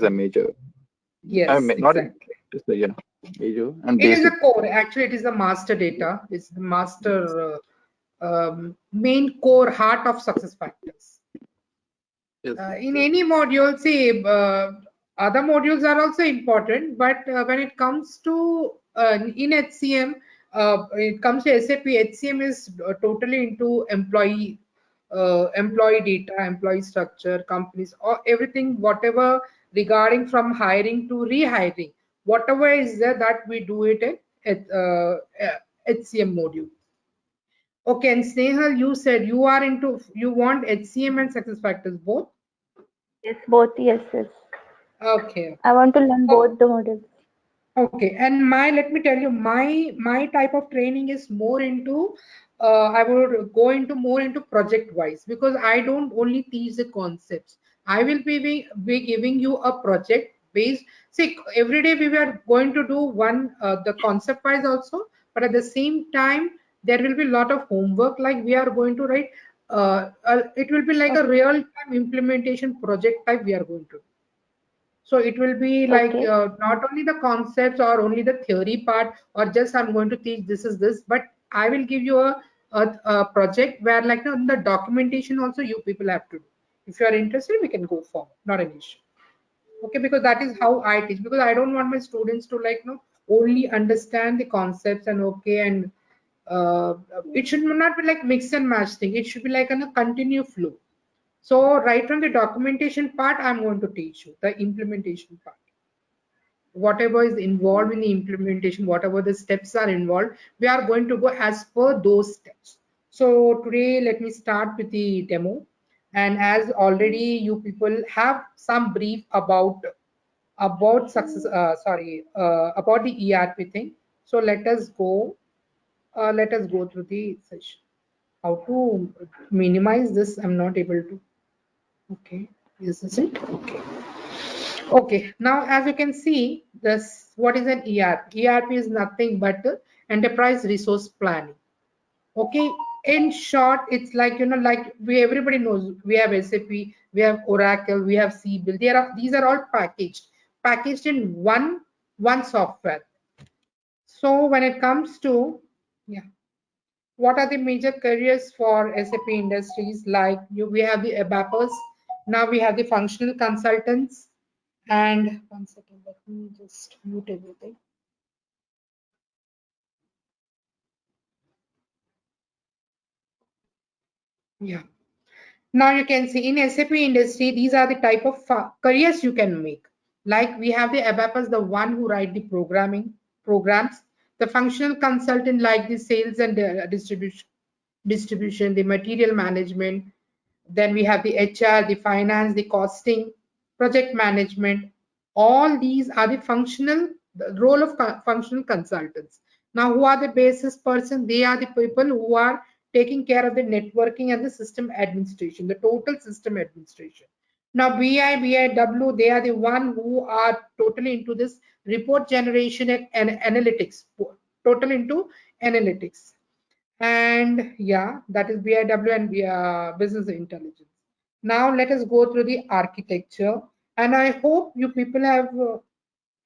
a major. I Yes, mean, not a, exactly. just a, major and It is the basic. core. Actually, it is the master data. It's the master main core heart of success factors. Yes, In yes. any module, see, other modules are also important, but when it comes to in HCM, it comes to SAP, HCM is totally into employee data, employee structure, companies, or everything, whatever regarding from hiring to rehiring, whatever is there that we do it at HCM module. Okay, and Snehal, you said you want HCM and success factors both. Yes, both. Yes, yes. Okay. I want to learn both the modules. Okay, and let me tell you, my type of training is more into, I would go into more into project wise, because I don't only teach the concepts. I will be giving you a project based. See, every day we were going to do one the concept wise also, but at the same time there will be a lot of homework. Like we are going to write. It will be like a Okay. real time implementation project type we are going to. So it will be like Okay. not only the concepts or only the theory part, or just I'm going to teach this is this, but I will give you a project where like the documentation also you people have to do. If you are interested, we can go forward. Not an issue. Okay, because that is how I teach. Because I don't want my students to like only understand the concepts and okay, and it should not be like mix and match thing. It should be like a continue flow. So right from the documentation part, I'm going to teach you the implementation part. Whatever is involved in the implementation, whatever the steps are involved, we are going to go as per those steps. So today, let me start with the demo. And as already you people have some brief about success, about the ERP thing. So let us go through the session. How to minimize this? I'm not able to. Okay, is this it? Okay. Okay, now as you can see, this what is an ERP? ERP is nothing but enterprise resource planning. Okay, in short, it's like like we everybody knows we have SAP, we have Oracle, we have Siebel. These are all packaged in one software. So when it comes to yeah, what are the major careers for SAP industries? Like we have the ABAPers, now we have the functional consultants, and one second, let me just mute everything. Yeah. Now you can see in SAP industry, these are the type of careers you can make. Like we have the ABAPers, the one who write the programs, the functional consultant like the sales and distribution, the material management. Then we have the HR, the finance, the costing, project management. All these are the role of functional consultants. Now, who are the basis person? They are the people who are taking care of the networking and the system administration, the total system administration. Now, BIW, they are the one who are totally into this report generation and analytics, total into analytics. And yeah, that is BIW and business intelligence. Now let us go through the architecture. And I hope you people have,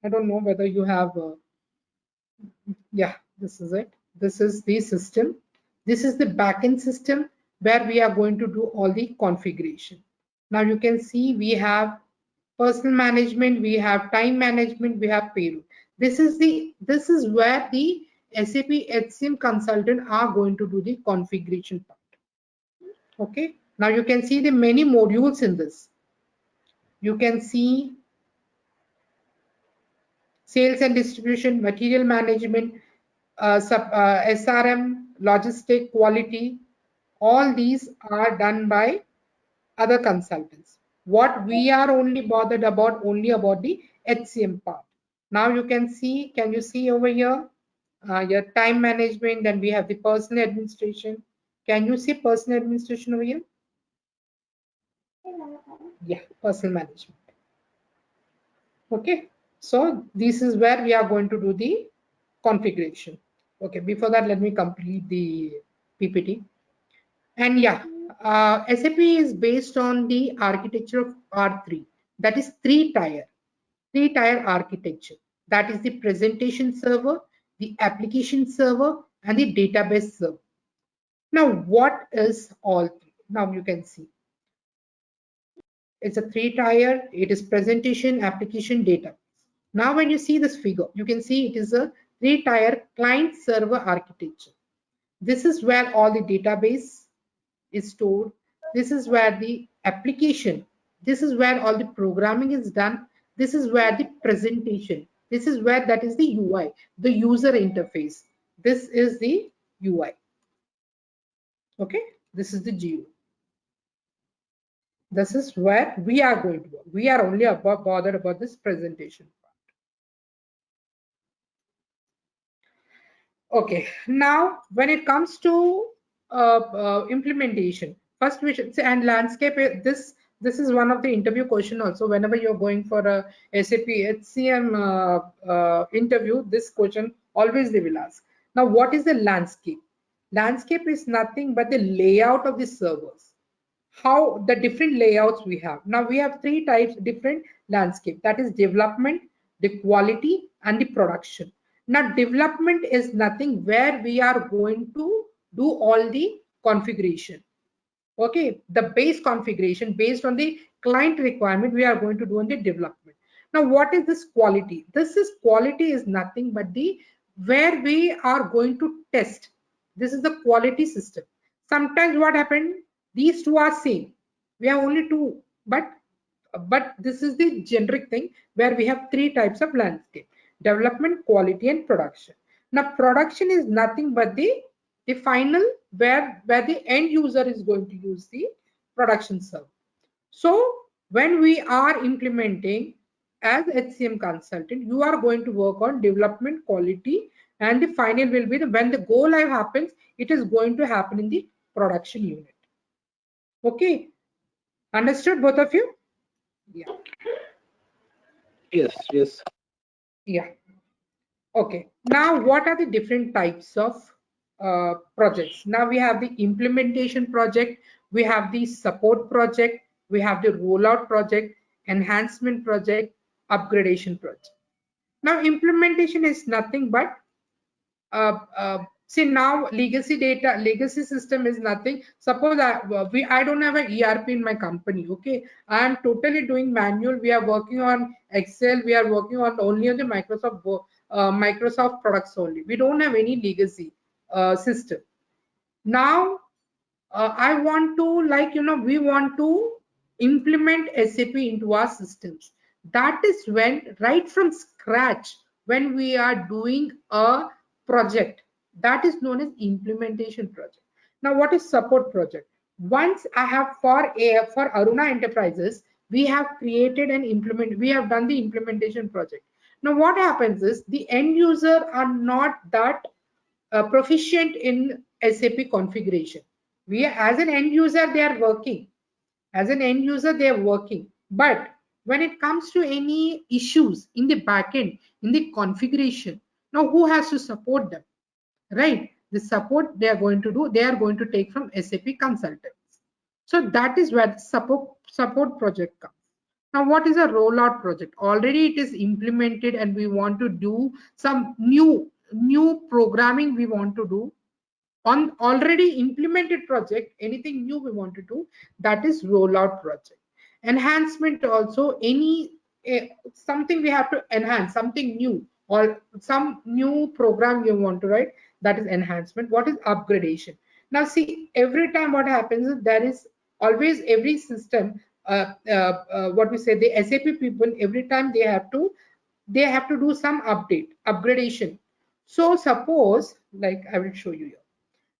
I don't know whether you have, yeah, this is it. This is the system. This is the backend system where we are going to do all the configuration. Now you can see we have personal management, we have time management, we have payroll. This is where the SAP HCM consultant are going to do the configuration part. Okay. Now you can see the many modules in this. You can see sales and distribution, material management, SRM, logistic, quality. All these are done by other consultants. What we are only bothered about, only about the HCM part. Now you can you see over here, your time management, then we have the personal administration. Can you see personal administration over here? Yeah, personal management. Okay, so this is where we are going to do the configuration. Okay, before that, let me complete the PPT. And yeah, SAP is based on the architecture of R3, that is 3 tier. three-tier architecture. That is the presentation server, the application server, and the database server. Now, what is all three? Now you can see. It's a three-tier. It is presentation, application, database. Now, when you see this figure, you can see it is a three-tier client-server architecture. This is where all the database is stored. This is where the application, this is where all the programming is done. This is where the presentation, this is where that is the UI, the user interface. This is the UI. Okay, this is the GUI. This is where we are going to work. We are only bothered about this presentation part. Okay, now when it comes to implementation, first we should say, and landscape, this is one of the interview question also. Whenever you're going for a SAP HCM interview, this question always they will ask. Now, what is the landscape? Landscape is nothing but the layout of the servers. How the different layouts we have. Now we have three types, different landscape. That is development, the quality, and the production. Now development is nothing where we are going to do all the configuration. Okay, the base configuration based on the client requirement we are going to do on the development. Now what is this quality? This is quality is nothing but the where we are going to test. This is the quality system. Sometimes what happened, these two are same, we have only two, but this is the generic thing where we have three types of landscape: development, quality, and production. Now production is nothing but the final where the end user is going to use the production server. So when we are implementing as HCM consultant, you are going to work on development, quality, and the final will be when the go live happens, it is going to happen in the production unit. Okay, understood both of you? Yeah. Yes. Yeah. Okay. Now, what are the different types of projects? Now we have the implementation project, we have the support project, we have the rollout project, enhancement project, upgradation project. Now, implementation is nothing but see, now legacy system is nothing. Suppose I don't have an ERP in my company. Okay, I am totally doing manual. We are working on Excel. We are working on only on the Microsoft products only. We don't have any legacy system. Now I want to we want to implement SAP into our systems. That is when right from scratch, when we are doing a project, that is known as implementation project. Now what is support project? Once I have for Aruna Enterprises, we have created and we have done the implementation project. Now what happens is the end user are not that proficient in SAP configuration. We as an end user, they are working. As an end user, they are working. But when it comes to any issues in the backend, in the configuration, now who has to support them? Right? The support they are going to do, they are going to take from SAP consultants. So that is where the support project comes. Now, what is a rollout project? Already it is implemented and we want to do some new programming we want to do on already implemented project. Anything new we want to do, that is rollout project. Enhancement also, something we have to enhance, something new or some new program you want to write, that is enhancement. What is upgradation? Now see, every time what happens is there is always every system what we say, the SAP people, every time they have to do some upgradation. So suppose, like I will show you here,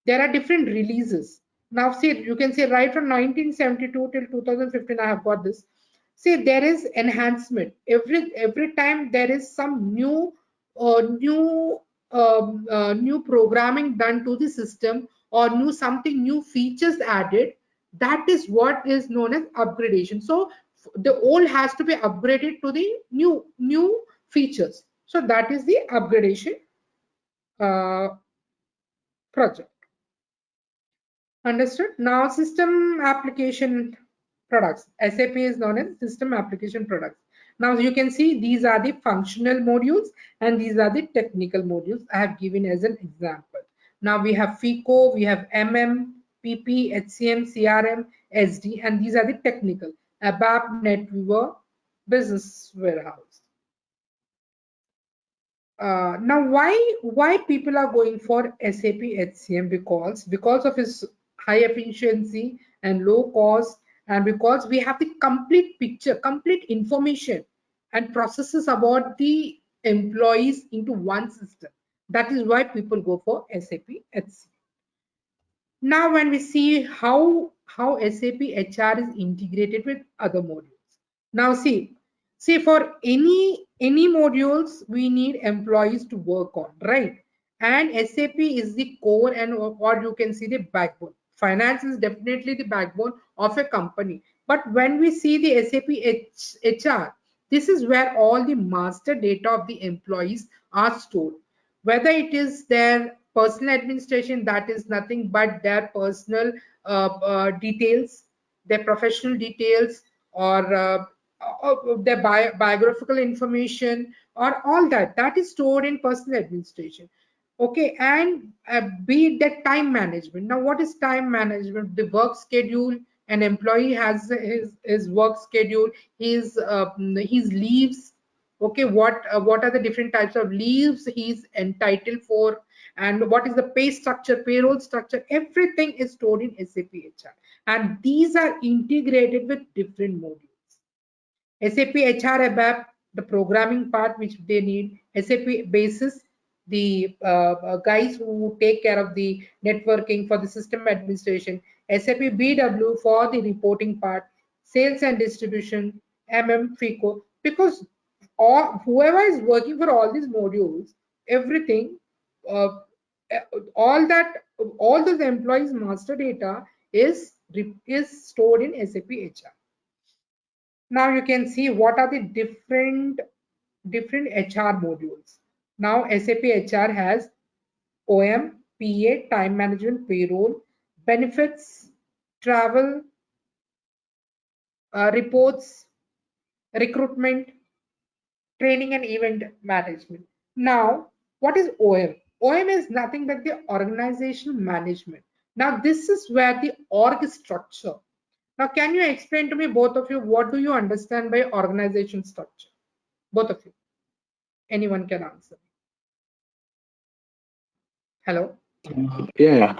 there are different releases. Now see, you can say right from 1972 till 2015 I have got this. See, there is enhancement every time there is some new new programming done to the system, or new features added. That is what is known as upgradation. So the old has to be upgraded to the new features. So that is the upgradation project. Understood? Now system application products. SAP is known as system application products. Now you can see these are the functional modules and these are the technical modules I have given as an example. Now we have FICO, we have MM, PP, HCM, CRM, SD, and these are the technical. ABAP, NetWeaver, Business Warehouse. Now why people are going for SAP HCM? Because of its high efficiency and low cost, and because we have the complete picture, complete information and processes about the employees into one system. That is why people go for SAP HCM. Now when we see how SAP HR is integrated with other modules. Now see for any modules we need employees to work on, right? And SAP is the core, and or you can see the backbone. Finance is definitely the backbone of a company. But when we see the SAP HR, this is where all the master data of the employees are stored. Whether it is their personal administration, that is nothing but their personal details, their professional details, or their biographical information, or all that is stored in personal administration. Okay, and be it that time management. Now what is time management? The work schedule. An employee has his work schedule, his leaves. Okay, what are the different types of leaves he's entitled for, and what is the pay structure, payroll structure? Everything is stored in SAP HR, and these are integrated with different modules. SAP HR ABAP, the programming part which they need. SAP Basis, the guys who take care of the networking for the system administration. SAP BW for the reporting part. Sales and distribution, MM, FICO. Because whoever is working for all these modules, everything, all those employees' master data is stored in SAP HR. Now you can see what are the different HR modules. Now SAP HR has OM, PA, time management, payroll, benefits, travel, reports, recruitment, training and event management. Now, what is OM? OM is nothing but the organizational management. Now, this is where the org structure. Now, can you explain to me, both of you, what do you understand by organization structure? Both of you. Anyone can answer. Hello? Yeah.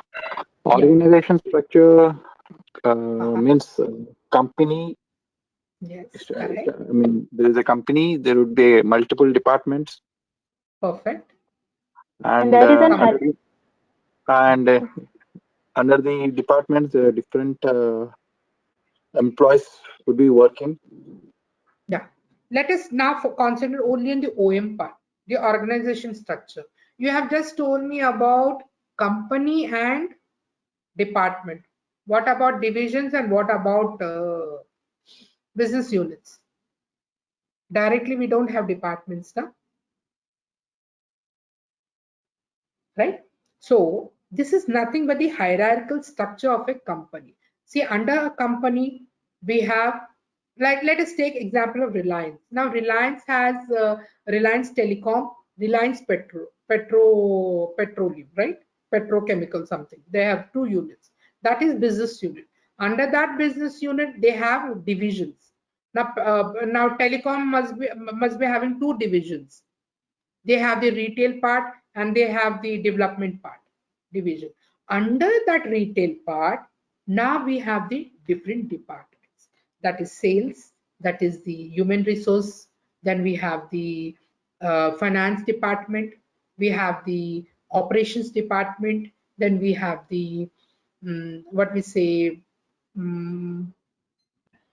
Organization structure means company. Yes, I correct. mean, there is a company, there would be multiple departments, Perfect. and there is an under the departments, different employees would be working. Yeah. Let us now concentrate only on the OM part, the organization structure. You have just told me about company and department. What about divisions and what about business units? Directly, we don't have departments now, right? So this is nothing but the hierarchical structure of a company. See, under a company, we have, like, let us take example of Reliance. Now, Reliance has Reliance Telecom, Reliance Petroleum, right? Petrochemical something. They have two units. That is business unit. Under that business unit, they have divisions. Now telecom must be having two divisions. They have the retail part and they have the development part division. Under that retail part, now we have the different departments. That is sales, that is the human resource, then we have the finance department, we have the operations department, then we have the what we say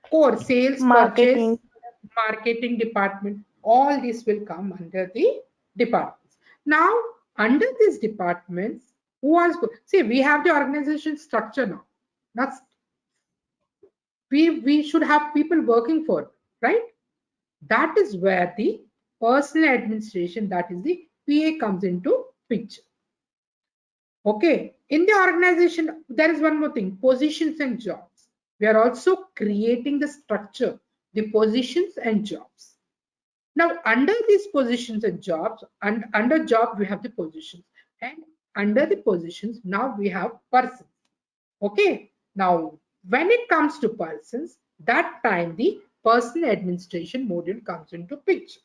core sales, marketing. purchase, marketing department. All this will come under the departments. Now, under these departments, see, we have the organization structure now. That's we should have people working for it, right? That is where the personal administration, that is the PA, comes into picture. Okay, in the organization, there is one more thing: positions and jobs. We are also creating the structure, the positions and jobs. Now, under these positions and jobs, and under job, we have the positions. And under the positions, now we have persons. Okay. Now, when it comes to persons, that time the person administration module comes into picture.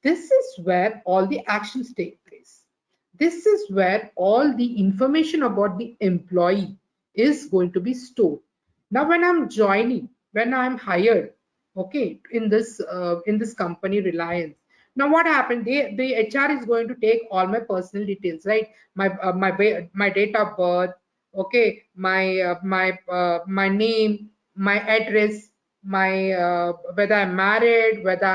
This is where all the actions take place. This is where all the information about the employee is going to be stored. Now, when I'm joining, when I'm hired, okay, in this company Reliance. Now, what happened? The HR is going to take all my personal details, right? My date of birth, okay, my name, my address, my whether I'm married, whether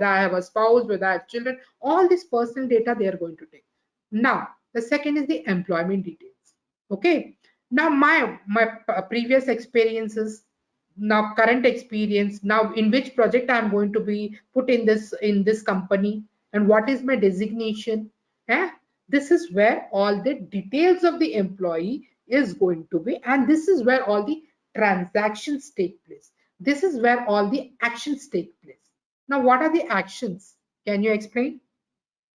I have a spouse, whether I have children, all this personal data they are going to take. Now, the second is the employment details. Okay. Now, my previous experiences, now current experience, now in which project I'm going to be put in this company, and what is my designation. Eh? This is where all the details of the employee is going to be, and this is where all the transactions take place. This is where all the actions take place. Now, what are the actions? Can you explain?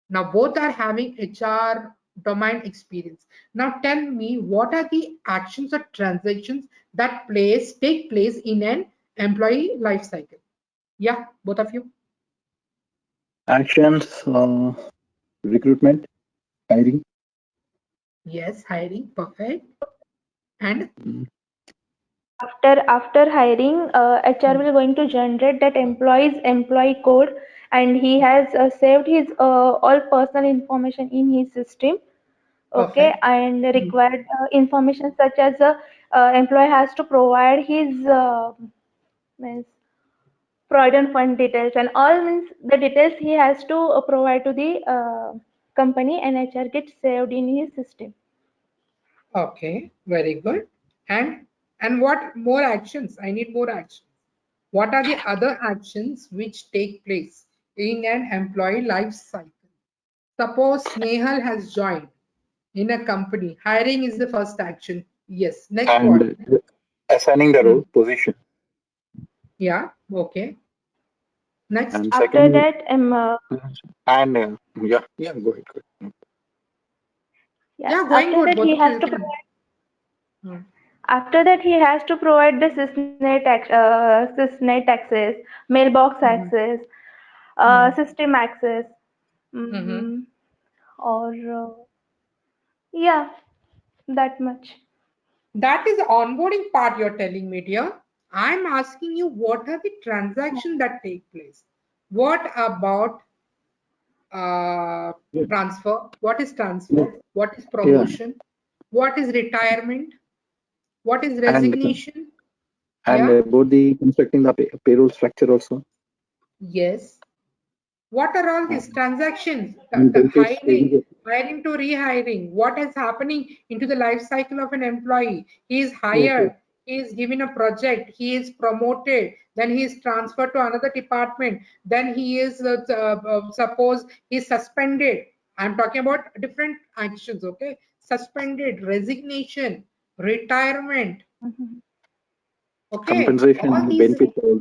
Now, both are having HR domain experience. Now, tell me, what are the actions or transactions that take place in an employee life cycle? Yeah, both of you. Actions, recruitment, hiring. Yes, hiring, perfect. And After hiring, HR will going to generate that employee's employee code, and he has saved his all personal information in his system. Okay, perfect. and required information such as employee has to provide his means provident fund details, and all means the details he has to provide to the company, and HR gets saved in his system. Okay, very good. And what more actions? I need more actions. What are the other actions which take place in an employee life cycle? Suppose Nehal has joined in a company. Hiring is the first action. Yes. Next what? And assigning the role, position. Yeah. Okay. Next. And After second, that, and yeah, go ahead. Yeah, going after good. that Both he of you has you to can. provide, Hmm. after that he has to provide the sysnet access, mailbox Mhm. access, Mhm. system access, Mhm. mm, or yeah, that much. That is the onboarding part you're telling me, dear. I'm asking you what are the transactions that take place? What about Yeah, transfer? What is transfer? What is yeah, promotion? What is retirement? What is and resignation? and Yeah. about the constructing the payroll structure also, Yes. What are all these and transactions? The benefits. hiring to rehiring. What is happening into the life cycle of an employee? He is Okay. hired. He is given a project. He is promoted. Then he is transferred to another department. Then he is suppose he is suspended. I'm talking about different actions. Okay, suspended, resignation, retirement. Mhm. Okay, all Compensation, these. benefits, all.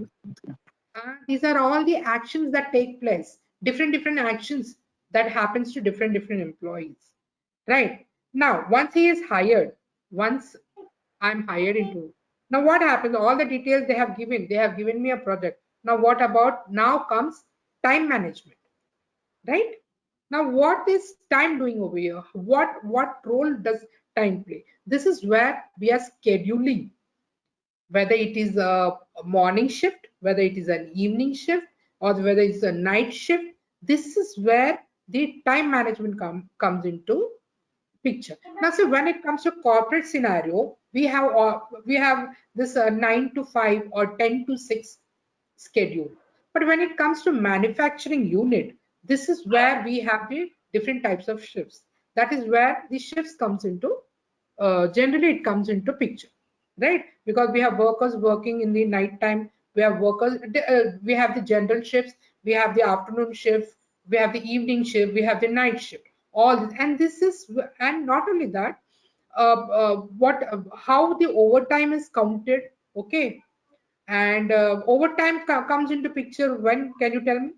These are all the actions that take place, different actions that happens to different employees, right? Now, once he is hired, once I'm hired into, now what happens? All the details they have given me a project. Now, what about, now comes time management, right? Now, what is time doing over here? What role does time play? This is where we are scheduling, whether it is a morning shift, whether it is an evening shift, or whether it's a night shift. This is where the time management comes into picture. Now, so when it comes to corporate scenario, we have this 9 to 5 or 10 to 6 schedule. But when it comes to manufacturing unit, this is where we have the different types of shifts. That is where the shifts comes into, generally it comes into picture, right? Because we have workers working in the night time, we have we have the general shifts, we have the afternoon shift, we have the evening shift, we have the night shift, all this. And this is, and not only that, how the overtime is counted, okay? And overtime comes into picture when, can you tell me?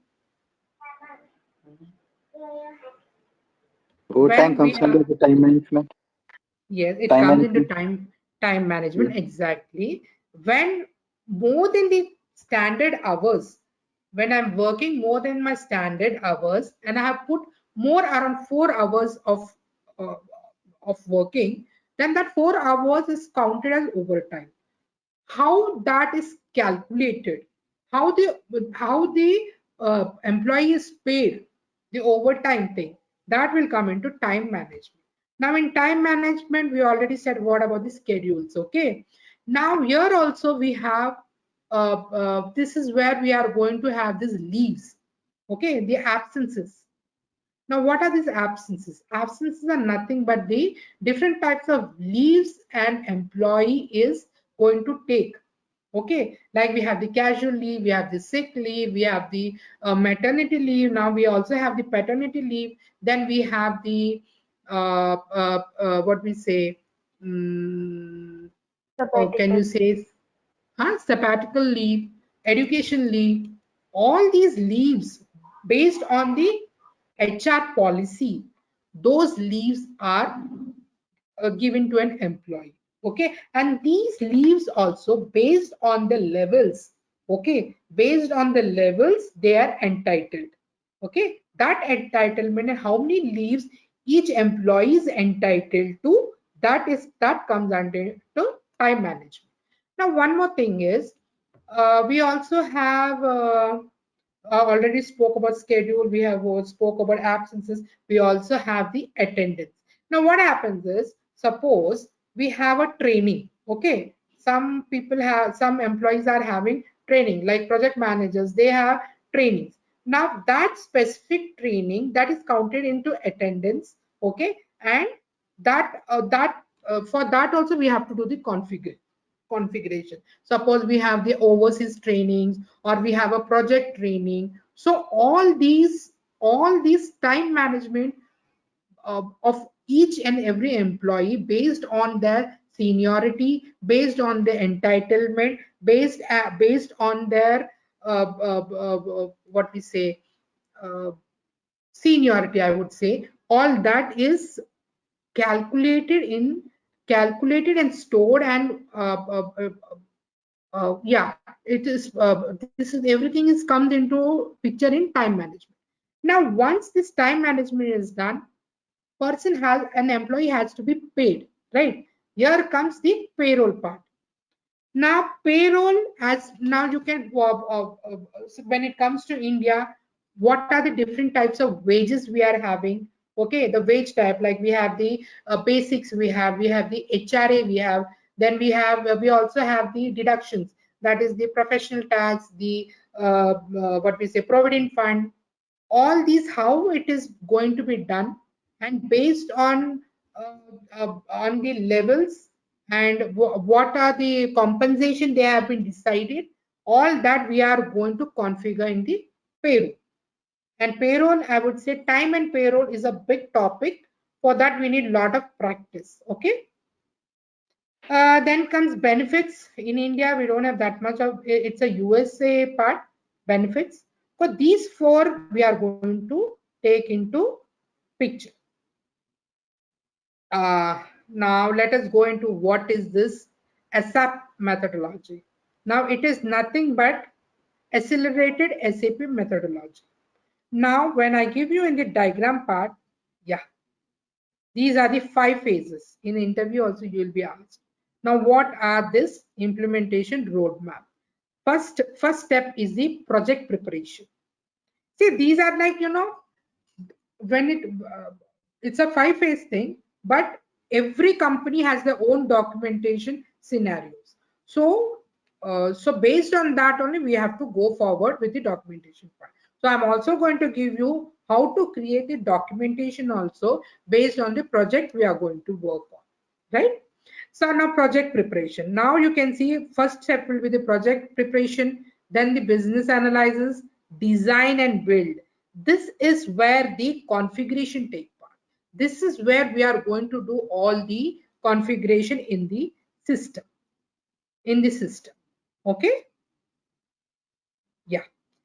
Overtime When we comes under the time management. Yes, it Time comes into management. time management exactly. When more than the standard hours, when I'm working more than my standard hours, and I have put more around 4 hours uh, of working, then that 4 hours is counted as overtime. How that is calculated, how the employee is paid, the overtime thing, that will come into time management. Now in time management, we already said what about the schedules. Okay, now here also we have this is where we are going to have these leaves. Okay, the absences. Now what are these absences? Absences are nothing but the different types of leaves an employee is going to take. Okay, like we have the casual leave, we have the sick leave, we have the maternity leave. Now we also have the paternity leave. Then we have the what we say, can you Sabbatical. say, sabbatical leave, education leave. All these leaves based on the HR policy, those leaves are given to an employee. Okay, and these leaves also based on the levels. Okay, based on the levels they are entitled. Okay, that entitlement and how many leaves each employee is entitled to, that comes under to time management. Now one more thing is, we also have already spoke about schedule, we have spoke about absences, we also have the attendance. Now what happens is, suppose we have a training. Okay, some people have, some employees are having training, like project managers, they have trainings. Now that specific training, that is counted into attendance. Okay, and for that also we have to do the configuration. Suppose we have the overseas trainings, or we have a project training. So all these time management of each and every employee based on their seniority, based on the entitlement, based on their what we say, uh, seniority, I would say, all that is calculated in calculated and stored, and yeah, it is this is everything is comes into picture in time management. Now once this time management is done, an employee has to be paid, right? Here comes the payroll part. Now payroll, as now you can so when it comes to India, what are the different types of wages we are having? Okay, the wage type, like we have the basics, we have the HRA, then we also have the deductions, that is the professional tax, the what we say, provident fund. All these, how it is going to be done, and based on the levels, and what are the compensation they have been decided, all that we are going to configure in the payroll. And payroll, I would say, time and payroll is a big topic. For that we need a lot of practice. Okay, then comes benefits. In India we don't have that much of, it's a USA part, benefits. For these four we are going to take into picture. Now let us go into what is this ASAP methodology. Now it is nothing but accelerated SAP methodology. Now when I give you in the diagram part, yeah, these are the 5 phases. In the interview also you will be asked. Now what are this implementation roadmap? First step is the project preparation. See, these are like, when it's a 5-phase thing, but every company has their own documentation scenarios. So so based on that only we have to go forward with the documentation part. So I'm also going to give you how to create the documentation also based on the project we are going to work on, right? So now project preparation. Now you can see first step will be the project preparation, then the business analysis, design and build. This is where the configuration take part. This is where we are going to do all the configuration in the system. Okay. Yeah.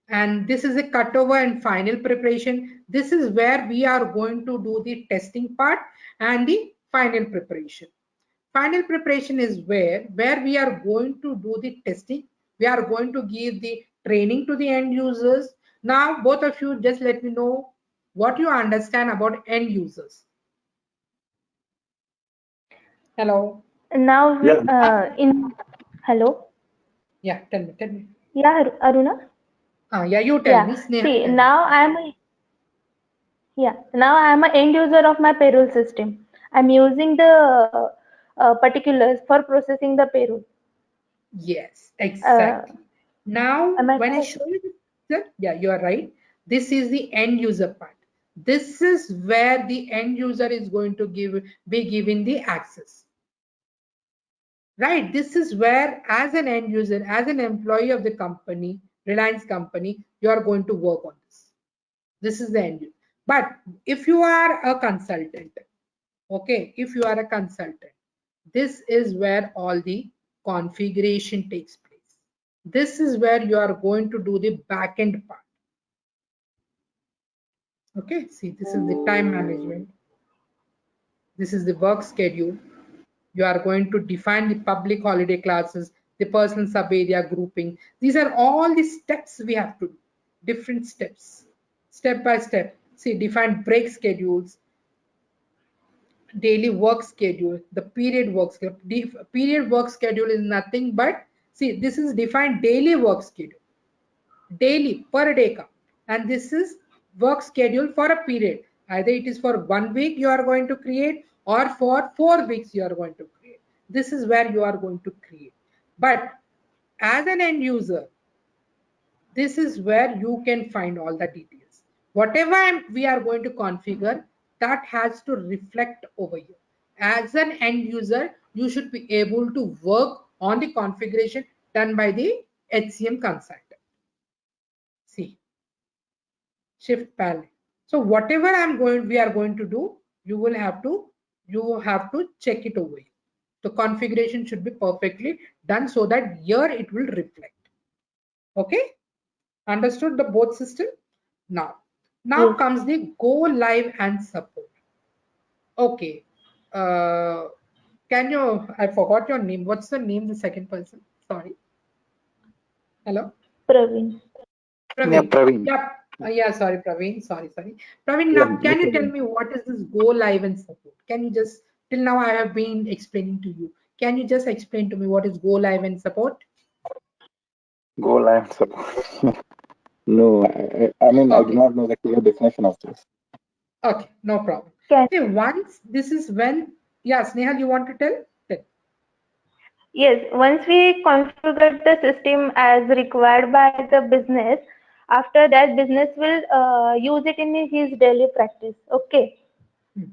And this is a cutover and final preparation. This is where we are going to do the testing part and the final preparation. Final preparation is where we are going to do the testing. We are going to give the training to the end users. Now, both of you just let me know what you understand about end users. Hello. Now, hello. Yeah, tell me. Yeah, Aruna. Yeah, you tell me. Yeah. Sneha, See, tell me. now I'm an end user of my payroll system. I'm using the particulars for processing the payroll. Yes, Uh, exactly. Now, am I when I correct? show you this, yeah, you are right. This is the end user part. This is where the end user is going to be given the access. Right. This is where, as an end user, as an employee of the company, Reliance company, you are going to work on this. This is the end user. But if you are a consultant, okay, if you are a consultant, this is where all the configuration takes place. This is where you are going to do the backend part. Okay, see, this is the time management. This is the work schedule. You are going to define the public holiday classes, the personal sub-area grouping. These are all the steps we have to do, different steps, step by step. See, define break schedules, daily work schedule, the period work schedule. Period work schedule is nothing but, see, this is defined daily work schedule, daily per day count, and this is work schedule for a period. Either it is for 1 week you are going to create, or for 4 weeks you are going to create. This is where you are going to create. But as an end user, this is where you can find all the details. Whatever we are going to configure, that has to reflect over here. As an end user, you should be able to work on the configuration done by the HCM consultant. See, shift palette. So whatever we are going to do, you have to check it over here. The configuration should be perfectly done so that here it will reflect. Okay, understood the both system? Now Yes. comes the go live and support. Okay, can you, I forgot your name. What's the name, the second person? Sorry. Hello. Praveen. Yeah, Praveen. Praveen. Yeah. Yeah, sorry, Praveen. Sorry. Praveen, Yeah, now no can you tell problem. me what is this go live and support? Can you just, till now I have been explaining to you. Can you just explain to me what is go live and support? Go live support. No, I mean, I do Okay. not know the clear definition of this. Okay, no problem. Can See, once this is when, yeah, Sneha, you want to tell? Tell. Yes, once we configure the system as required by the business, after that business will use it in his daily practice. Okay. Hmm.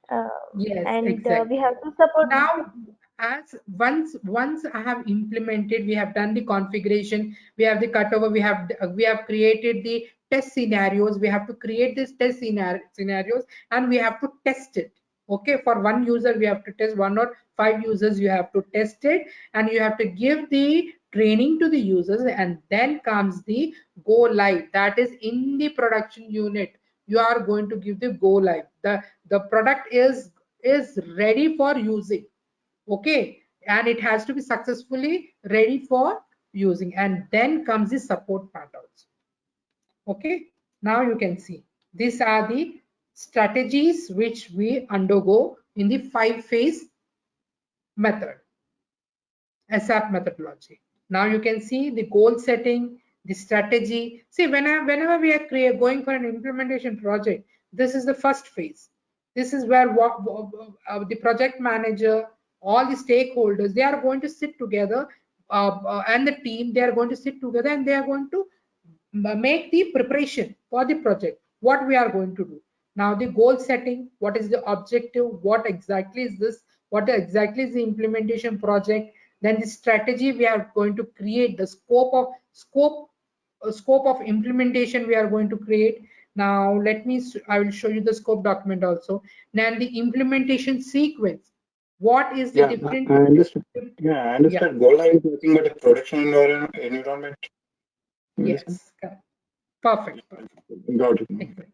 Uh, Yes, and we exactly. have to support. Now, as once I have implemented, we have done the configuration, we have the cutover, we have created the test scenarios. We have to create these test scenarios, and we have to test it. Okay, for one user we have to test, 1 or 5 users you have to test it, and you have to give the training to the users, and then comes the go live. That is in the production unit. You are going to give the go live. The product is ready for using. Okay, and it has to be successfully ready for using, and then comes the support part also. Okay, now you can see these are the strategies which we undergo in the 5-phase method, ASAP methodology. Now you can see the goal setting, the strategy. See, whenever we are going for an implementation project, this is the first phase. This is where the project manager, all the stakeholders, they are going to sit together, and the team, they are going to sit together, and they are going to make the preparation for the project, what we are going to do. Now the goal setting, what is the objective, what exactly is this, what exactly is the implementation project, then the strategy we are going to create, the scope of implementation we are going to create. Now I will show you the scope document also. Then the implementation sequence, what is the Yeah, different, I understand. Yeah, I yeah. understand. Go live is nothing but a production environment. Yes, correct. Perfect. Got it. Excellent.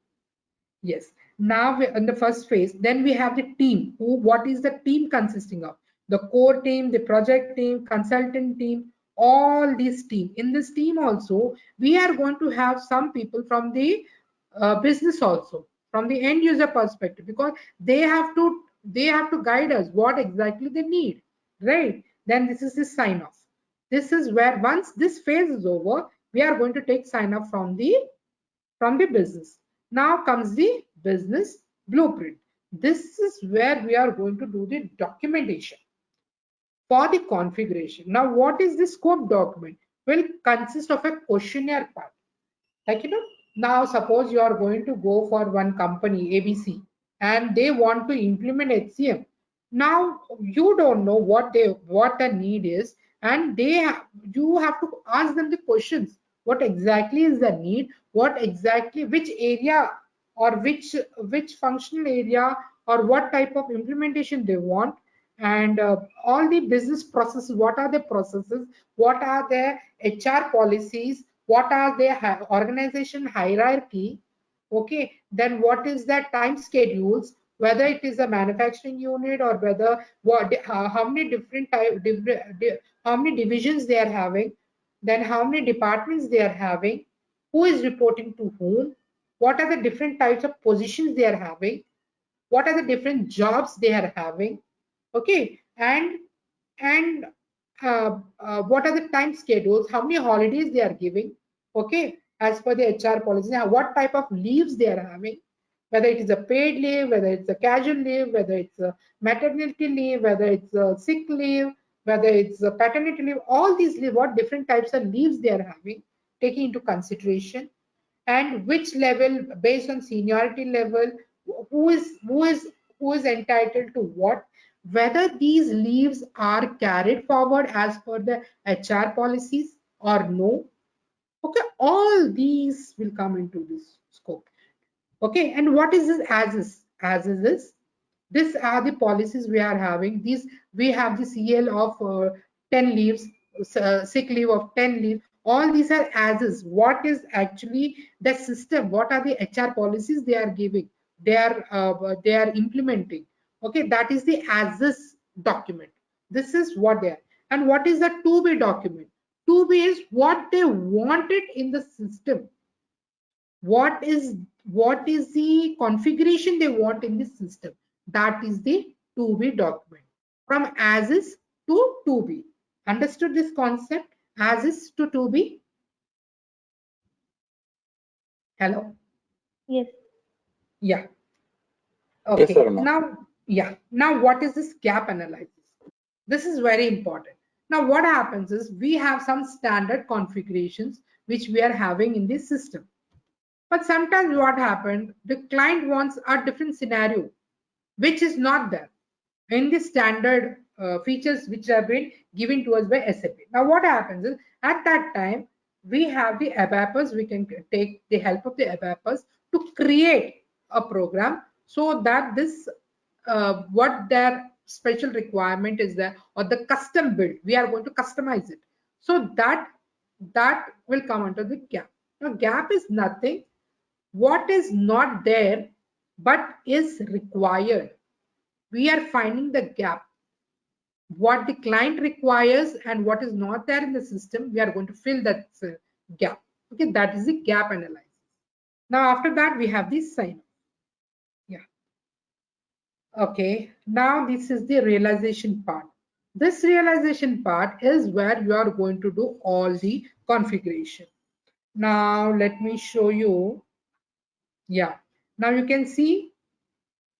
Yes. Now in the first phase, then we have the team. What is the team consisting of? The core team, the project team, consultant team, all these team. In this team also, we are going to have some people from the business also, from the end user perspective, because they have to guide us what exactly they need, right? Then this is the sign off. This is where once this phase is over, we are going to take sign off from the business. Now comes the business blueprint. This is where we are going to do the documentation for the configuration. Now, what is the scope document? Will consist of a questionnaire part. Like, now suppose you are going to go for one company, ABC, and they want to implement HCM. Now you don't know what the need is, and you have to ask them the questions. What exactly is the need? What exactly, which area or which functional area or what type of implementation they want, and all the business processes, what are the processes, what are the HR policies, what are the organization hierarchy, okay, then what is the time schedules, whether it is a manufacturing unit or whether how many different how many divisions they are having, then how many departments they are having, who is reporting to whom, what are the different types of positions they are having, what are the different jobs they are having, okay, and what are the time schedules, how many holidays they are giving, okay, as per the HR policy, what type of leaves they are having, whether it is a paid leave, whether it's a casual leave, whether it's a maternity leave, whether it's a sick leave, whether it's a paternity leave, all these leave, what different types of leaves they are having, taking into consideration, and which level, based on seniority level, who is entitled to what, whether these leaves are carried forward as per the HR policies or no. Okay, all these will come into this scope. Okay, and what is this as is? As is this. These are the policies we are having. These we have the CL of 10 leaves, sick leave of 10 leave. All these are as is. What is actually the system? What are the HR policies they are giving? They are implementing. Okay, that is the as is document. This is what they are. And what is the to be document? To be is what they wanted in the system. What is the configuration they want in this system? That is the to be document. From as is to be. Understood this concept? As is to be. Hello. Yes. Yeah. Yes, sir. Okay. No. Now what is this gap analysis? This is very important. Now what happens is we have some standard configurations which we are having in this system. But sometimes what happened, the client wants a different scenario, which is not there in the standard features which have been given to us by SAP. Now what happens is at that time, we have the ABAPers, we can take the help of the ABAPers to create a program so that this, what their special requirement is there, or the custom build, we are going to customize it. So that will come under the gap. Now gap is nothing what is not there but is required. We are finding the gap, what the client requires and what is not there in the system. We are going to fill that gap. Okay, that is the gap analysis. Now after that we have the sign. Yeah. Okay, now this is the realization part. This realization part is where you are going to do all the configuration. Now let me show you. Yeah, now you can see.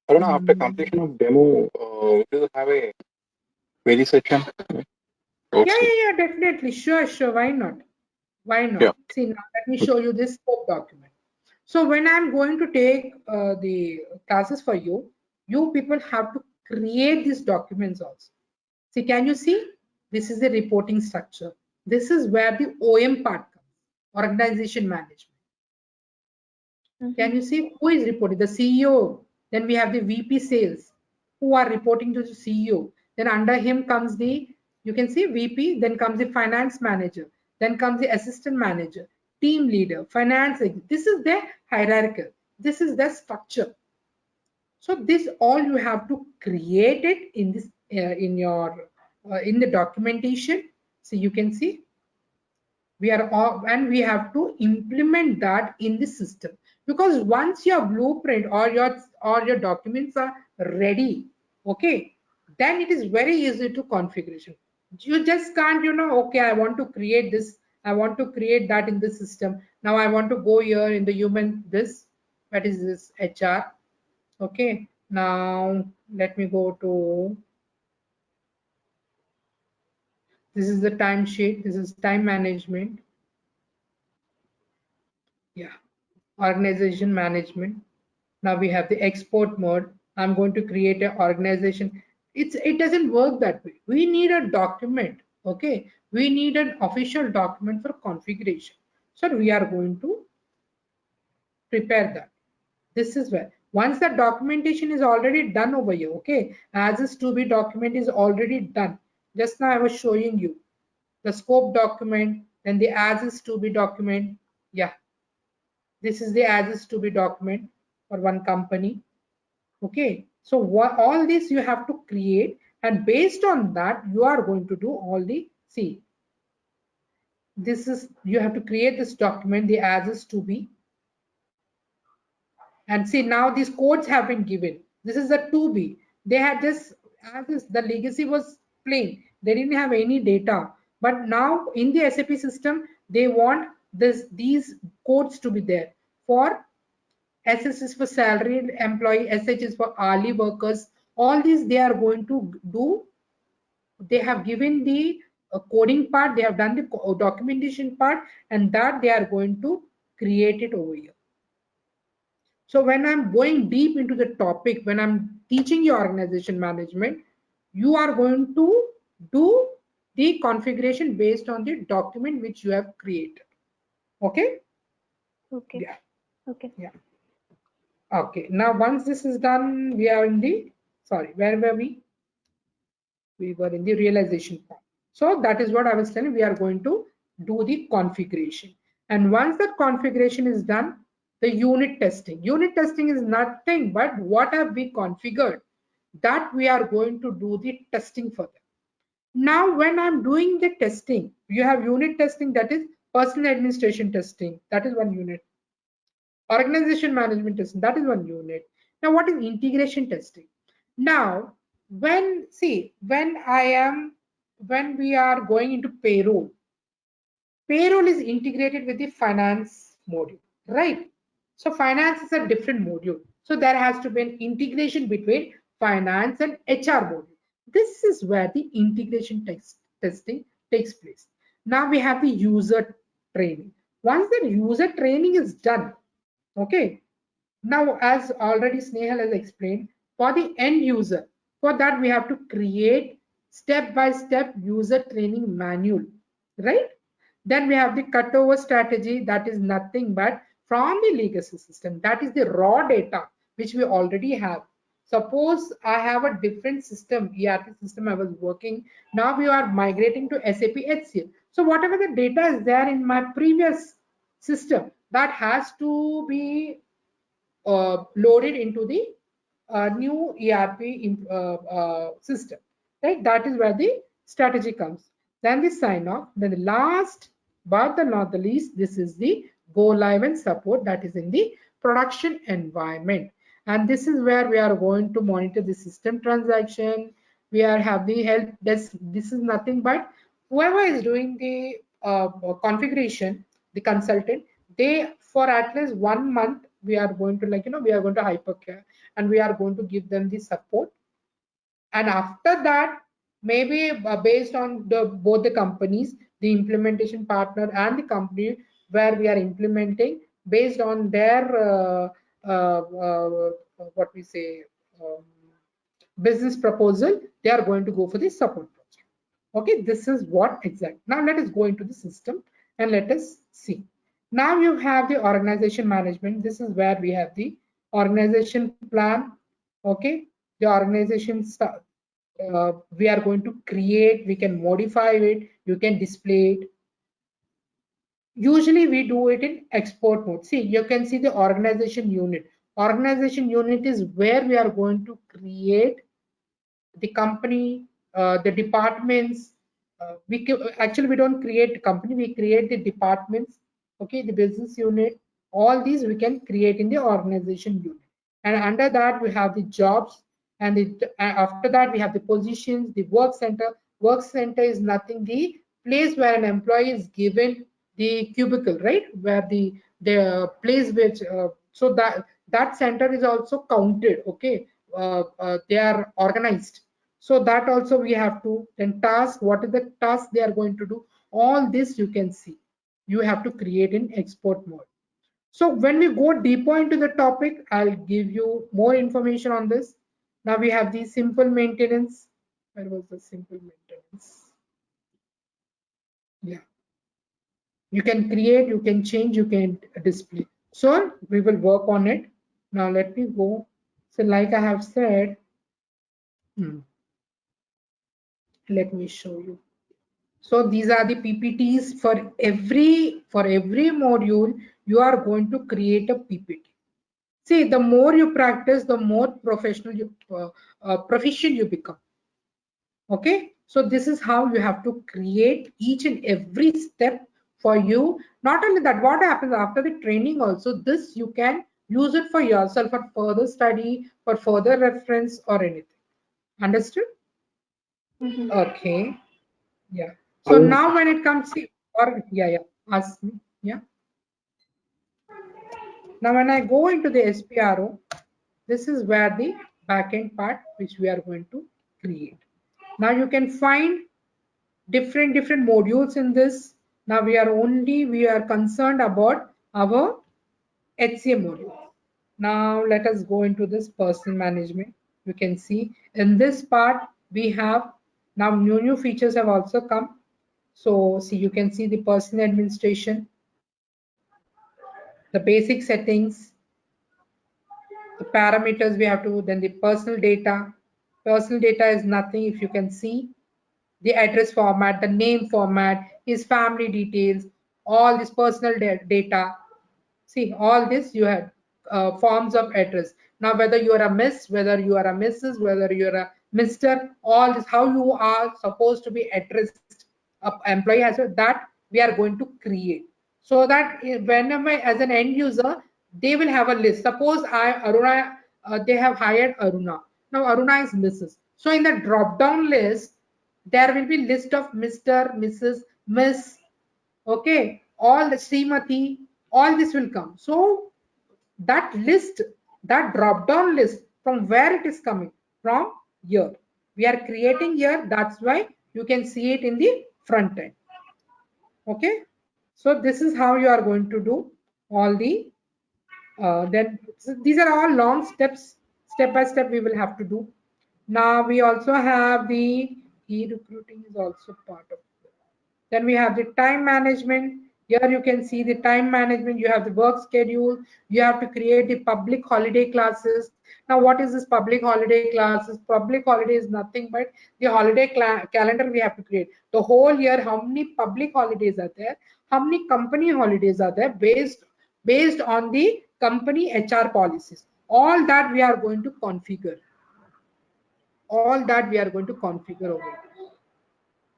I don't know, after completion of demo, do you have a query section? Yeah, definitely. Sure. Why not? Why not? Yeah. See, now let me show you this scope document. So when I'm going to take the classes for you, you people have to create these documents also. See, can you see? This is the reporting structure. This is where the OM part comes, organization management. Can you see who is reporting? The CEO. Then we have the VP sales who are reporting to the CEO. Then under him comes the, you can see VP, then comes the finance manager, then comes the assistant manager, team leader, finance. This is their hierarchical. This is their structure. So this all you have to create it in this in your in the documentation. So you can see we are all, and we have to implement that in the system, because once your blueprint or your documents are ready, okay, then it is very easy to configuration. You just can't, okay, I want to create this, I want to create that in the system. Now I want to go here in the human, this, what is this, HR. Okay, now let me go to, this is the timesheet, this is time management. Yeah, organization management. Now we have the export mode. I'm going to create an organization. It doesn't work that way. We need a document. Okay, we need an official document for configuration. So we are going to prepare that. This is where once the documentation is already done over here. Okay, as is to be document is already done. Just now I was showing you the scope document, then the as is to be document. Yeah, this is the as is to be document for one company. Okay, so what all this you have to create, and based on that you are going to do all the, see, this is, you have to create this document, the as is to be, and see now these codes have been given. This is the to be. They had just, as is, the legacy was plain, they didn't have any data, but now in the SAP system they want these codes to be there. For SS is for salaried employee, SH is for hourly workers. All these they are going to do. They have given the coding part, they have done the documentation part, and that they are going to create it over here. So when I'm going deep into the topic, when I'm teaching you organization management, you are going to do the configuration based on the document which you have created. Okay? Okay. Yeah. Okay. Yeah. Okay, now once this is done, we are in the, sorry, where were we? We were in the realization part. So that is what I was telling, we are going to do the configuration. And once the configuration is done, the unit testing. Unit testing is nothing but what have we configured, that we are going to do the testing for them. Now, when I'm doing the testing, you have unit testing, that is personal administration testing, that is one unit. Organization management testing, that is one unit. Now what is integration testing? Now when we are going into payroll is integrated with the finance module, right? So finance is a different module, so there has to be an integration between finance and HR module. This is where the integration testing takes place. Now we have the user training. Once the user training is done, okay, now as already Snehal has explained, for the end user, for that we have to create step-by-step user training manual, right? Then we have the cutover strategy, that is nothing but from the legacy system, that is the raw data which we already have. Suppose I have a different system, ERP system I was working, now we are migrating to SAP HCL. So whatever the data is there in my previous system, that has to be loaded into the new ERP system, right? That is where the strategy comes. Then the sign off. Then the last but not the least, this is the go live and support, that is in the production environment. And this is where we are going to monitor the system transaction. We are have the help desk. This is nothing but whoever is doing the configuration, the consultant, they for at least 1 month we are going to, like, we are going to hypercare and we are going to give them the support. And after that, maybe based on the both the companies, the implementation partner and the company where we are implementing, based on their what we say, business proposal, they are going to go for the support project. Okay, this is what exact. Now let us go into the system and let us see. Now you have the organization management. This is where we have the organization plan. Okay, the organization we are going to create, we can modify it, you can display it. Usually we do it in export mode. See, you can see the organization unit. Organization unit is where we are going to create the company, the departments. Actually, we don't create company, we create the departments, okay, the business unit. All these we can create in the organization unit. And under that, we have the jobs. And after that, we have the positions, the work center. Work center is nothing, the place where an employee is given the cubicle, right? Where the place which, so that center is also counted, okay? They are organized, so that also we have to. Then task, what is the task they are going to do, all this you can see. You have to create in export mode. So when we go deeper into the topic, I'll give you more information on this. Now we have the simple maintenance. Where was the simple maintenance? Yeah, you can create, you can change, you can display. So we will work on it. Now let me go. So like I have said, let me show you. So these are the PPTs for every module. You are going to create a PPT. See, the more you practice, the more proficient you become. Okay, so this is how you have to create each and every step for you. Not only that, what happens after the training also, this you can use it for yourself for further study, for further reference or anything. Understood? Mhm. Okay. Yeah. So now when it comes to, or yeah, ask me. Yeah. Now when I go into the SPRO, this is where the backend part which we are going to create. Now you can find different modules in this. Now we are concerned about our HCM module. Now let us go into this personal management. You can see in this part we have now new features have also come. So see, you can see the personal administration, the basic settings, the parameters we have to, then the personal data. Personal data is nothing, if you can see the address format, the name format, his family details, all this personal data. See, all this you have forms of address. Now, whether you are a miss, whether you are a Mrs., whether you are a Mr., all this, how you are supposed to be addressed, employee has that we are going to create. So that whenever as an end user, they will have a list. Suppose Aruna, they have hired Aruna. Now Aruna is Mrs. So in the drop down list, there will be list of Mr., Mrs., Miss, okay, all the Srimati, all this will come. So that list, that drop down list, from where it is coming from, here we are creating here. That's why you can see it in the front end. Okay, so this is how you are going to do all the then these are all long steps, step by step we will have to do. Now we also have the e-recruiting is also part of it. Then we have the time management. Here you can see the time management. You have the work schedule. You have to create the public holiday classes. Now, what is this public holiday classes? Public holiday is nothing but the holiday calendar we have to create. The whole year, how many public holidays are there? How many company holidays are there based on the company HR policies? All that we are going to configure. All that we are going to configure over here.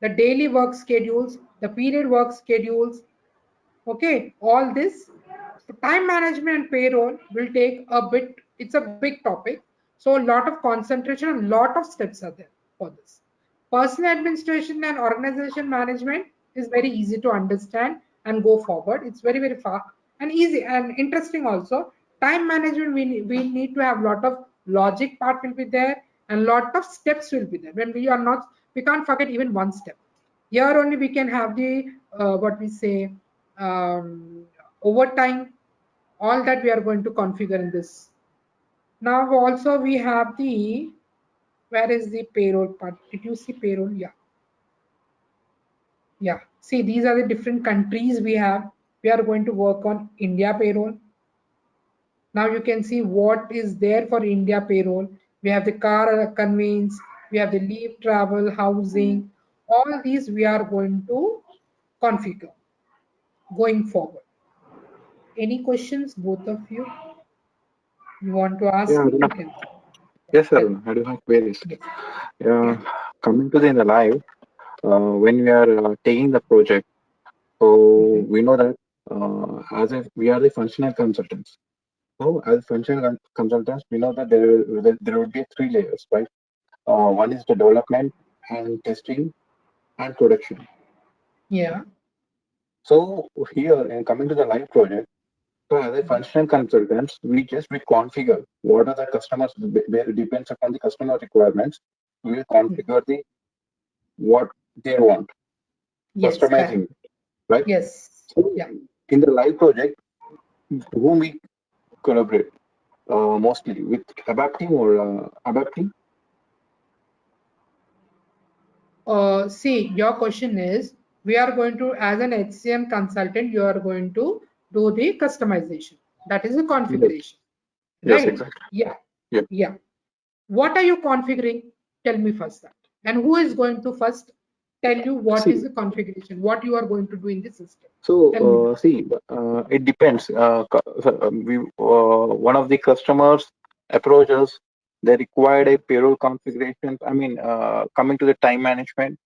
The daily work schedules, the period work schedules, okay, all this. Time management and payroll will take a bit, it's a big topic. So a lot of concentration, a lot of steps are there for this. Personal administration and organization management is very easy to understand and go forward. It's very fast and easy and interesting also. Time management, we need to have a lot of logic part will be there and lot of steps will be there. When we are not, we can't forget even one step. Here only we can have the what we say overtime, all that we are going to configure in this. Now also we have the, where is the payroll part? Did you see payroll? Yeah, see, these are the different countries we have. We are going to work on India payroll. Now you can see what is there for India payroll. We have the car conveyance, we have the leave, travel, housing, all these we are going to configure. going forward. Any questions, both of you? You want to ask Yeah, me? You Aruna. can. Yes, Tell. Aruna. I do have queries. Yes. Coming to the live, when we are taking the project, so Mhm. we know that as a we are the functional consultants. So as functional consultants, we know that there would be three layers, right? One is the development and testing and production. Yeah. So here, and coming to the live project, so as a functional consultants, we configure what are the customers, where it depends upon the customer requirements. We will configure the what they want, Yes. Correct. customizing, right? Yes. So Yeah. in the live project, whom we collaborate mostly with ABAP team or ABAP team? See, your question is, we are going to, as an HCM consultant, you are going to do the customization. That is the Yes, configuration, yes, right? exactly. Yeah. Yeah. Yeah. What are you configuring? Tell me first that. And who is going to first tell you what is See, the configuration, what you are going to do in the system? so Tell me. it depends. One of the customers approaches, they required a payroll configuration. I mean, coming to the time management,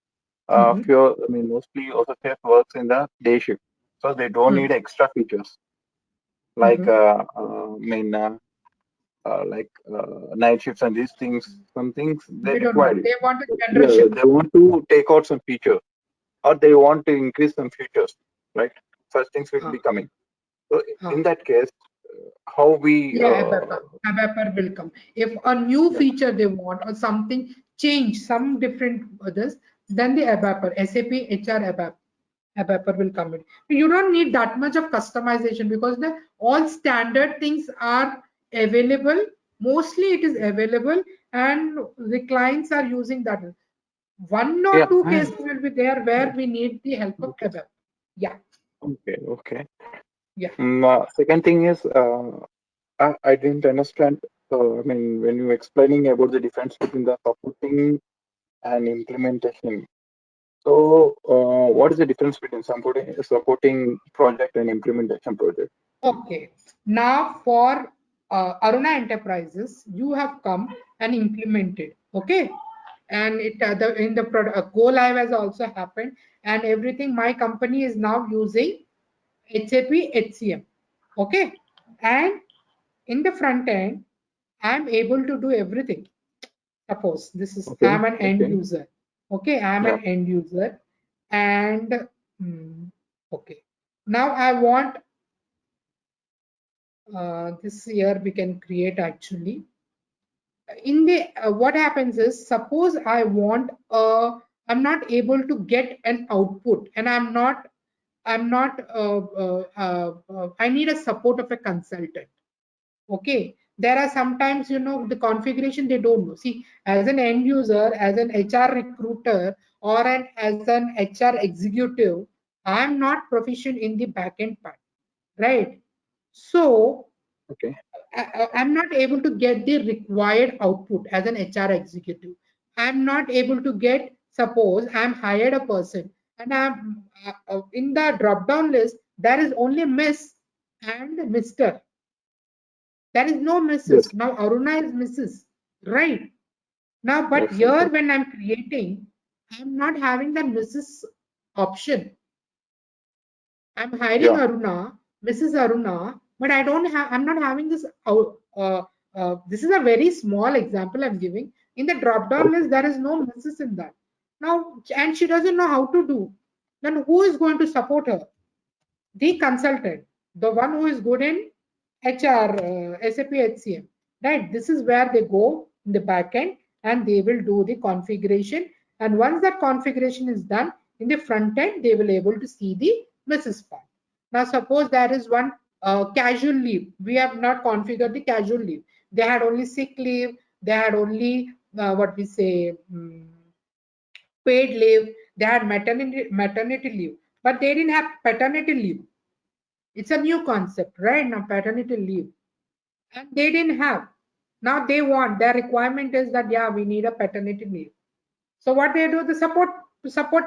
Mhm. few, I mean, mostly OSF works in the day shift, so they don't need Mhm. extra features like Mhm. night shifts and these things. Some things they They don't required want. it. They want a general Yeah, shift. they want to take out some features or they want to increase some features, right? Such things will Uh, be coming. So uh. in that case, how we Yeah, ABAP will come. If a new yeah, feature they want or something change, some different others, then the ABAP, SAP HR ABAP will come in. You don't need that much of customization because the all standard things are available. Mostly it is available and the clients are using that. One or yeah, two and cases will be there where we need the help of okay, ABAP. Yeah, okay. yeah. Second thing is, I didn't understand. I mean, when you were explaining about the difference between the supporting and implementation. So, what is the difference between supporting project and implementation project? Okay. Now for Aruna Enterprises, you have come and implemented. Okay. And in the product, go live has also happened, and everything. My company is now using SAP HCM. Okay. And in the front end, I'm able to do everything. Suppose this is Okay, I'm an end okay, user. Okay, I'm yeah, an end user, and okay. Now I want this year we can create actually in the what happens is, suppose I want I'm not able to get an output and I'm not I need a support of a consultant. Okay, there are sometimes, the configuration they don't know. See, as an end user, as an HR recruiter, or as an HR executive, I'm not proficient in the backend part, right? So okay, I'm not able to get the required output as an HR executive. I'm not able to get, suppose I'm hired a person and I'm in the drop down list, there is only Miss and Mr. There is no yes, Mrs. Now Aruna is Mrs. Right? Now, but yes, here exactly. when I'm creating, I'm not having the Mrs. option. I'm hiring Yeah, Aruna, Mrs. Aruna, but I'm not having this. This is a very small example I'm giving. In the drop down okay, list, there is no Mrs. in that. Now, and she doesn't know how to do. Then who is going to support her? The consultant, the one who is good in HR, SAP HCM, right? This is where they go in the backend and they will do the configuration. And once that configuration is done in the front end, they will able to see the Mrs. part. Now, suppose there is one casual leave. We have not configured the casual leave. They had only sick leave. They had only what we say. Paid leave, they had maternity leave, but they didn't have paternity leave. It's a new concept, right? Now, paternity leave. And they didn't have. Now they want, their requirement is that, yeah, we need a paternity leave. So what they do, the support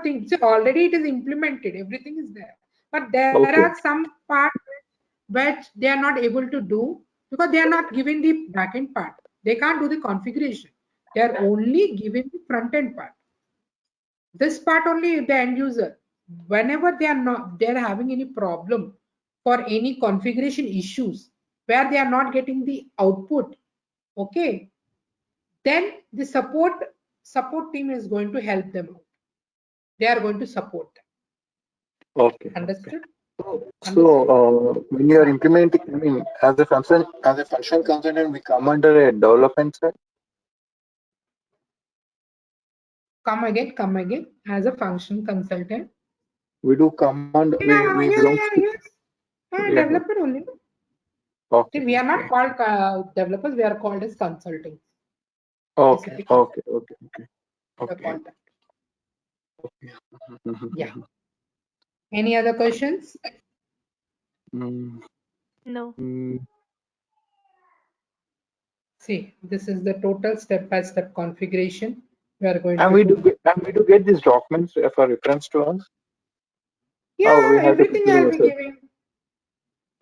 thing, so already it is implemented, everything is there. but there Okay. are some parts which they are not able to do because they are not given the backend part. They can't do the configuration. They are only given the front end part. This part only the end user. Whenever they are having any problem for any configuration issues where they are not getting the output, okay, then the support team is going to help them out. They are going to support them. Okay. Understood? When you are implementing, I mean, as a function consultant, we come under a development side. Come again. As a function consultant. We do command. We belong to. Yes. Yeah. Developer only. Okay. See, we are not called developers. We are called as consultants. Okay. Okay. Okay. Okay. Okay. Yeah. Any other questions? No. See, this is the total step-by-step configuration we are going and to do. We do get these documents for reference to us. Yeah, we have everything I will be giving.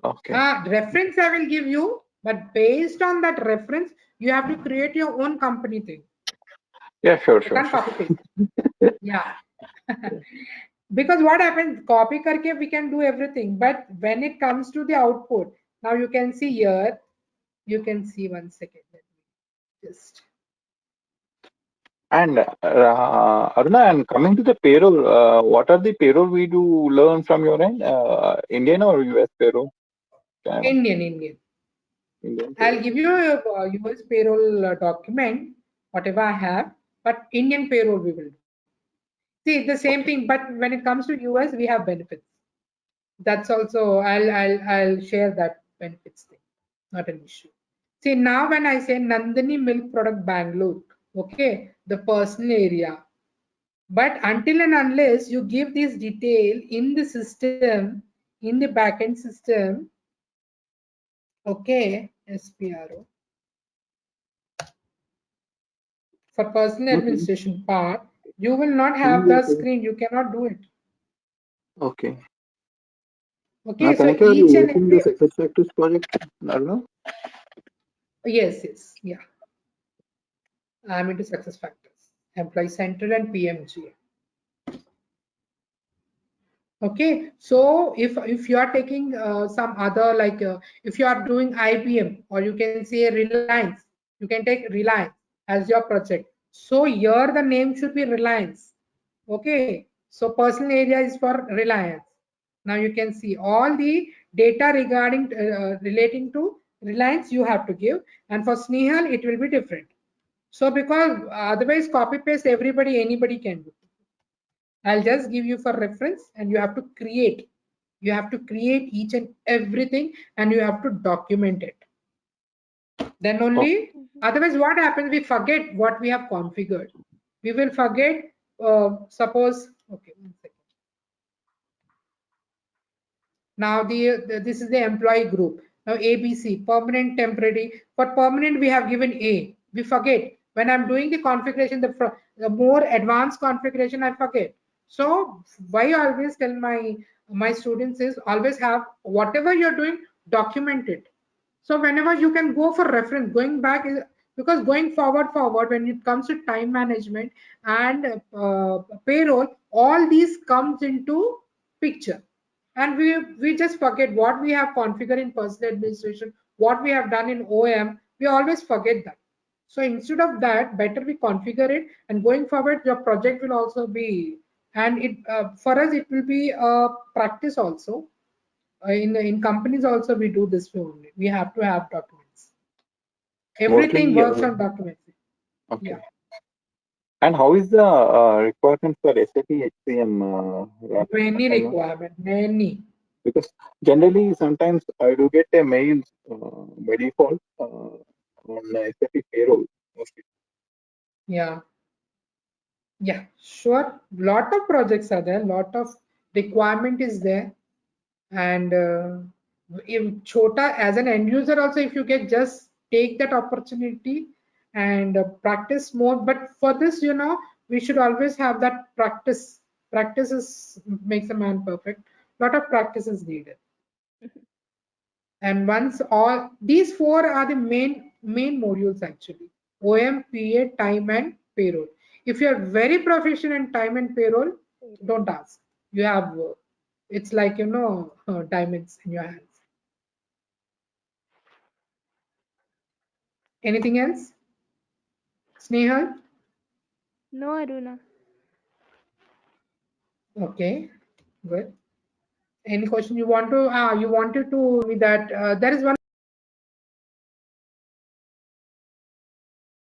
Okay. Reference I will give you, but based on that reference, you have to create your own company thing. Yeah, sure. Can't copy paste. Yeah. Because what happens, copy karke we can do everything, but when it comes to the output, now you can see here, you can see 1 second. Let me just. And Aruna, and coming to the payroll, what are the payroll we do learn from your end? Indian or US payroll? Indian. I'll give you a US payroll document, whatever I have, but Indian payroll we will do. See, the same thing, but when it comes to US, we have benefits. That's also, I'll share that benefits thing, not an issue. See, now when I say Nandini Milk Product Bangalore, okay, the personal area, but until and unless you give this detail in the system, in the backend system, okay, SPRO, for personal administration part, you will not have the screen. You cannot do it. Okay. Okay, so each and every. The SuccessFactors project, Aruna? Yes, yeah. I'm into SuccessFactors, Employee Central and PMG. Okay, so if you are taking some other if you are doing IBM or you can say Reliance, you can take Reliance as your project. So here the name should be Reliance. Okay, so personal area is for Reliance. Now you can see all the data regarding relating to Reliance you have to give, and for Snehal it will be different. So because otherwise copy paste anybody can do. I'll just give you for reference, and you have to create. You have to create each and everything, and you have to document it. Then only, otherwise what happens, we forget what we have configured. We will forget, suppose, okay, 1 second. Now this is the employee group. Now ABC, permanent, temporary. For permanent, we have given A. We forget. When I'm doing the configuration, the more advanced configuration, I forget. So why I always tell my students is always have whatever you're doing, document it. So whenever you can go for reference, going back is because going forward when it comes to time management and payroll, all these comes into picture. And we just forget what we have configured in personal administration, what we have done in OM. We always forget that. So instead of that, better we configure it, and going forward, your project will also be, and it for us it will be a practice also. In companies also we do this way only. We have to have documents. Everything works on documents. Okay. Yeah. And how is the requirement for SAP HCM? Many requirement, many. Because generally, sometimes I do get a mail by default on SAP payroll. Mostly. Yeah. Yeah, sure. Lot of projects are there. Lot of requirement is there. And in Chota, as an end user also, if you get, just take that opportunity and practice more. But for this, we should always have that practice. Practice makes a man perfect. Lot of practice is needed. And once all these four are the main modules actually: OM, PA, time, and payroll. If you are very proficient in time and payroll, don't ask. You have it's like diamonds in your hands. Anything else? Snehal? No, Aruna. Okay, good. Any question you want to? You wanted to me that there is one